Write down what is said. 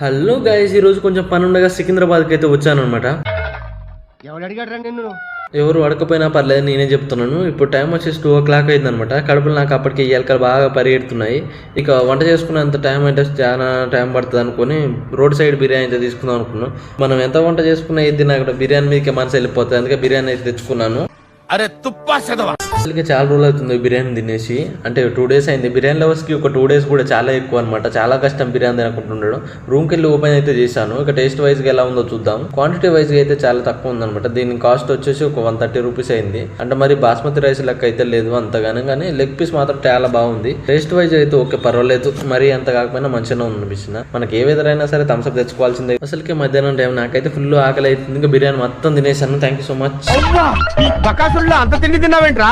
Hello guys, ఈరోజు కొంచెం పని ఉండగా సికింద్రాబాద్కి అయితే వచ్చాను అనమాట. ఎవరు అడకపోయినా పర్లేదు, నేనే చెప్తున్నాను. ఇప్పుడు టైం వచ్చేసి 2 o'clock అయింది అనమాట. కడుపులు నాకు అప్పటికి ఎలకలు బాగా పరిగెడుతున్నాయి. ఇక వంట చేసుకునేంత టైం అయితే చాలా టైం పడుతుంది అనుకుని రోడ్ సైడ్ బిర్యానీ అయితే తీసుకుందాం అనుకున్నాను. మనం ఎంత వంట చేసుకున్నా ఇది నాకు బిర్యానీ మీదకి మనసు వెళ్ళిపోతుంది. అందుకే బిర్యానీ అయితే తెచ్చుకున్నాను. అరే తుప్పా చదవా, అసలుకి చాలా రోజులు అవుతుంది బిర్యానీ తినేసి. అంటే 2 days అయింది. బిర్యానీ లవర్స్కి ఒక 2 days కూడా చాలా ఎక్కువ అనమాట. చాలా కష్టం బిర్యానీ తినకుంటుండడం. రూమ్కి వెళ్ళి ఓపెన్ అయితే చేశాను. ఇక టేస్ట్ వైజ్గా ఎలా ఉందో చూద్దాం. క్వాంటిటీ వైజ్గా అయితే చాలా తక్కువ ఉందన్నమాట. దీని కాస్ట్ వచ్చేసి ఒక 130 rupees అయింది. అంటే మరి బాస్మతి రైస్ లెక్క అయితే లేదు అంతగానే, కానీ లెగ్ పీస్ మాత్రం చాలా బాగుంది. టేస్ట్ వైజ్ అయితే ఓకే, పర్వాలేదు. మరి అంత కాకపోయినా మంచిగా ఉంది అనిపించింది. మనకి ఏ విధంగా అయినా సరే థమ్స్అప్ తెచ్చుకోవాల్సిందే. అసలుకి మధ్యాహ్నం టైం నాకైతే ఫుల్ ఆకలి అవుతుంది. ఇంకా బిర్యానీ మొత్తం తినేసాను. Thank you so much. బకాసుల్లో అంత తిండి తిన్నావేంట్రా?